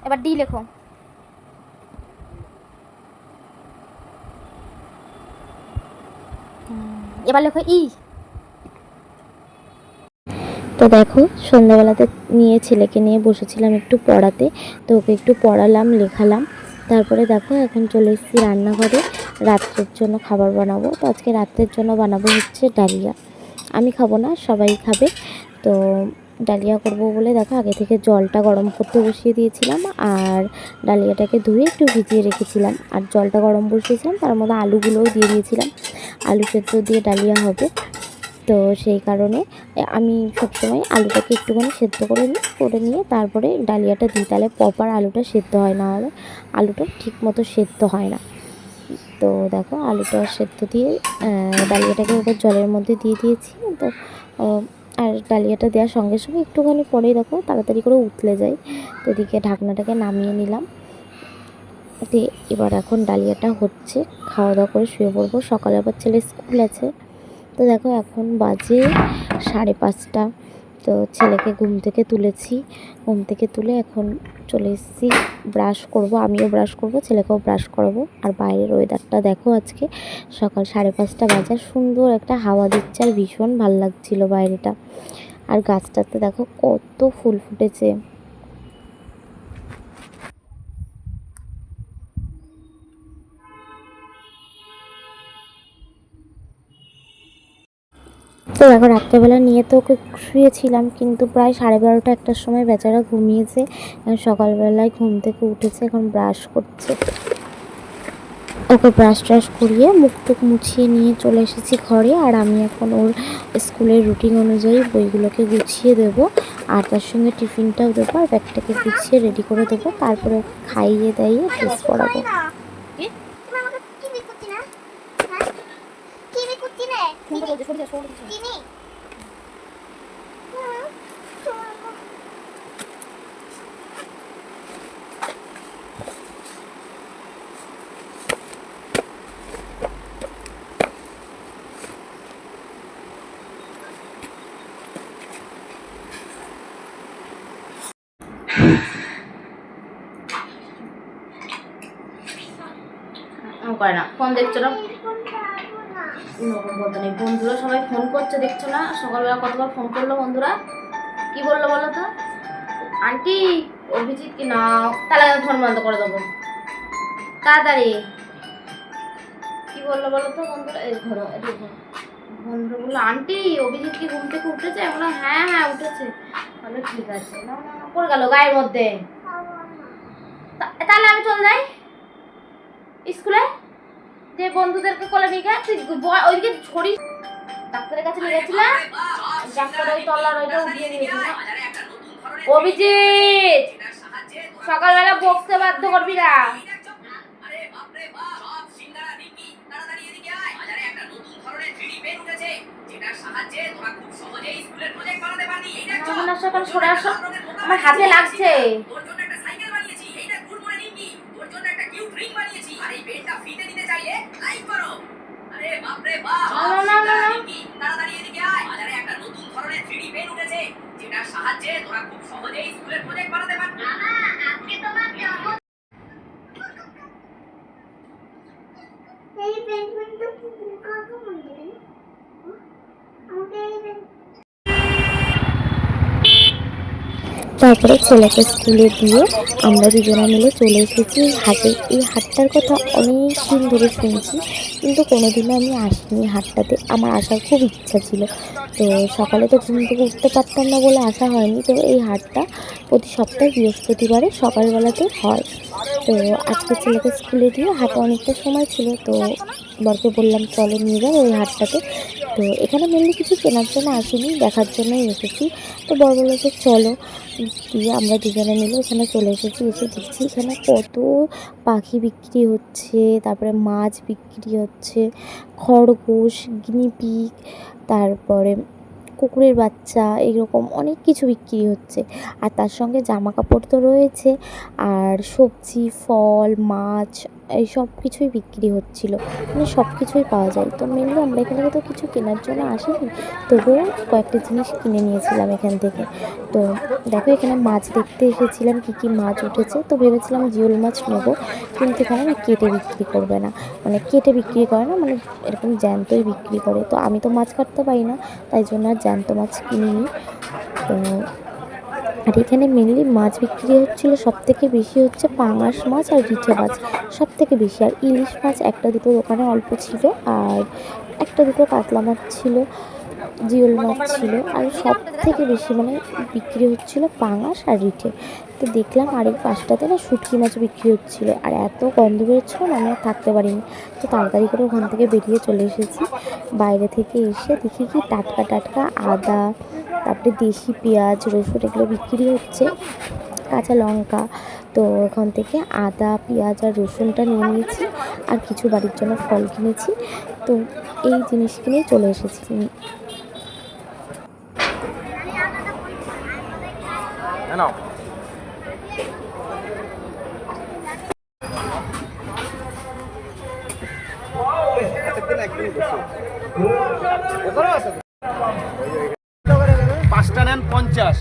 এবার ডি লেখো। এবার লেখো ই। তো দেখো সন্ধ্যাবেলাতে ছেলেকে নিয়ে বসেছিলাম একটু পড়াতে, তো ওকে একটু পড়ালাম, লেখালাম। তারপরে দেখো এখন চলে এসেছি রান্নাঘরে, রাত্রের জন্য খাবার বানাবো। তো আজকে রাত্রের জন্য বানাবো হচ্ছে ডালিয়া। আমি খাবো না, সবাই খাবে। তো ডালিয়া করব বলে দেখো আগে থেকে জলটা গরম করতে বসিয়ে দিয়েছিলাম, আর ডালিয়াটাকে ধুয়ে একটু ভিজিয়ে রেখেছিলাম, আর জলটা গরম বসিয়েছিলাম, তার মধ্যে আলুগুলোও দিয়ে দিয়েছিলাম। আলু সেদ্ধ দিয়ে ডালিয়া হবে, তো সেই কারণে আমি সবসময় আলুটাকে একটুখানি সেদ্ধ করে নিয়ে তারপরে ডালিয়াটা দিই, তাহলে প্রপার আলুটা সেদ্ধ হয়, না হলে আলুটা ঠিক মতো সেদ্ধ হয় না। তো দেখো আলুটা সেদ্ধ দিয়ে ডালিয়াটাকে ওটা জলের মধ্যে দিয়ে দিয়েছি। তো আর ডালিয়াটা দেওয়ার সঙ্গে সঙ্গে একটুখানি পরেই দেখো তাড়াতাড়ি করে উতলে যায়। তো এদিকে ঢাকনাটাকে নামিয়ে নিলাম। তো এবার এখন ডালিয়াটা হচ্ছে, খাওয়া দাওয়া করে শুয়ে পড়বো, সকালে আবার ছেলে স্কুল আছে। তো দেখো এখন বাজে 5:30। তো ছেলেকে ঘুম থেকে তুলেছি, ঘুম থেকে তুলে এখন চলে এসেছি, ব্রাশ করব, আমিও ব্রাশ করব, ছেলেকেও ব্রাশ করাবো। আর বাইরের ওয়েদারটা দেখো, আজকে সকাল 5:30 বাজার, সুন্দর একটা হাওয়া দিচ্ছে আর ভীষণ ভাল লাগছিল বাইরেটা। আর গাছটাতে দেখো কত ফুল ফুটেছে। তো দেখো রাত্রেবেলা নিয়ে তো ওকে শুয়েছিলাম, কিন্তু প্রায় 12:30 একটার সময় বেচারা ঘুমিয়েছে। সকালবেলায় ঘুম থেকে উঠেছে, এখন ব্রাশ করছে। ওকে ব্রাশ ট্রাশ করিয়ে মুখ টুক মুছিয়ে নিয়ে চলে এসেছি ঘরে। আর আমি এখন ওর স্কুলের রুটিন অনুযায়ী বইগুলোকে গুছিয়ে দেবো, আর তার সঙ্গে টিফিনটাও দেবো, আর ব্যাগটাকে গুছিয়ে রেডি করে দেবো। তারপরে ওকে খাইয়ে দাইয়ে ড্রেস পরাবো। করে না, ফোন দেখছো না, বলতে নেই। বন্ধুরা সবাই ফোন করছে, দেখছো না? সকালবেলা কতবার ফোন করলো বন্ধুরা, কি বললো বলো তো? আন্টি অভিজিৎ কি না, তাহলে ফোন বন্ধ করে দেবো তাড়াতাড়ি। কি বললো বলো তো বন্ধুরা? এই ঘরো বন্ধুরা বললো আন্টি অভিজিৎ কি ঘুম থেকে উঠেছে? বললাম হ্যাঁ হ্যাঁ উঠেছে। তাহলে ঠিক আছে, না না না পড়ে গেল গায়ের মধ্যে। তাহলে আমি চলে যাই স্কুলে, যে বন্ধুদেরকে কোলে নিয়ে গেছে ওইদিকে ছড়ি। ডাক্তারের কাছে নিয়ে গেছিলাম, ডাক্তার ওই তলার ওইটা উঠিয়ে দিয়েছিল। অভিজিৎ সকালবেলা বকতে বাধ্য করবি না। সকাল সরে আসো, আমার হাতে লাগছে। তারপরে ছেলেকে স্কুলে দিয়ে আমরা দুজনে মিলে চলে এসেছি হাটে। এই হাটটার কথা অনেক দিন ধরে শুনছি, কিন্তু কোনোদিনও আমি আসিনি হাটটাতে। আমার আসার খুব ইচ্ছা ছিল, তো সকালে তো ঘুম থেকে উঠতে পারতাম না বলে আসা হয়নি। তো এই হাটটা প্রতি সপ্তাহে বৃহস্পতিবারে সকালবেলাতে হয়। তো আজকে ছেলেকে স্কুলে দিয়ে হাটে অনেকটা সময় ছিল, তো বরকে বললাম চলো নিয়ে যাবো ওই হাটটাতে। তো এখানে মেনলি কিছু কেনার জন্য আসিনি, দেখার জন্যই এসেছি। তো বর বললো যে চলো, দিয়ে আমরা দুজনে মিলে এখানে চলে এসেছি। এসে দেখছি এখানে কত পাখি বিক্রি হচ্ছে, তারপরে মাছ বিক্রি হচ্ছে, খরগোশ, গিনিপিগ, তারপরে কুকুরের বাচ্চা, এরকম অনেক কিছু বিক্রি হচ্ছে। আর তার সঙ্গে জামা কাপড় তো রয়েছে, আর সবজি, ফল, মাছ, এই সব কিছুই বিক্রি হচ্ছিল, মানে সব কিছুই পাওয়া যায়। তো মেনলি আমরা এখানে তো কিছু কেনার জন্য আসিনি, তবুও কয়েকটা জিনিস কিনে নিয়েছিলাম এখান থেকে। তো দেখো এখানে মাছ দেখতে এসেছিলাম, কী কী মাছ উঠেছে। তো ভেবেছিলাম জিওল মাছ নেবো, কিন্তু এখানে না কেটে বিক্রি করবে না, মানে কেটে বিক্রি করে না, মানে এরকম জ্যান্তই বিক্রি করে। তো আমি তো মাছ কাটতে পারি না, তাই জন্য আর জ্যান্ত মাছ কিনিনি। তো আর এখানে মেনলি মাছ বিক্রি হচ্ছিলো সবথেকে বেশি হচ্ছে পাঙাশ মাছ আর রিঠে মাছ সবথেকে বেশি। আর ইলিশ মাছ একটা দুটো দোকানে অল্প ছিল, আর একটা দুটো কাতলা মাছ ছিল, জিওল মাছ ছিল। আর সব থেকে বেশি মানে বিক্রি হচ্ছিল পাঙাশ আর রিঠে। তো দেখলাম আর এই পাশটাতে না শুটকি মাছ বিক্রি হচ্ছিলো, আর এত গন্ধ বেরোচ্ছিলো না, আমি আর থাকতে পারিনি। তো তাড়াতাড়ি করে ওখান থেকে বেরিয়ে চলে এসেছি। বাইরে থেকে এসে দেখি কি টাটকা টাটকা আদা, তারপরে দেশি পেঁয়াজ, রসুন এগুলো বিক্রি হচ্ছে, কাঁচা লঙ্কা। তো ওখান থেকে আদা, পেঁয়াজ আর রসুনটা নিয়ে নিয়েছি, আর কিছু বাড়ির জন্য ফল কিনেছি। তো এই জিনিস কিনেই চলে এসেছি। পাঁচটা নেন 50।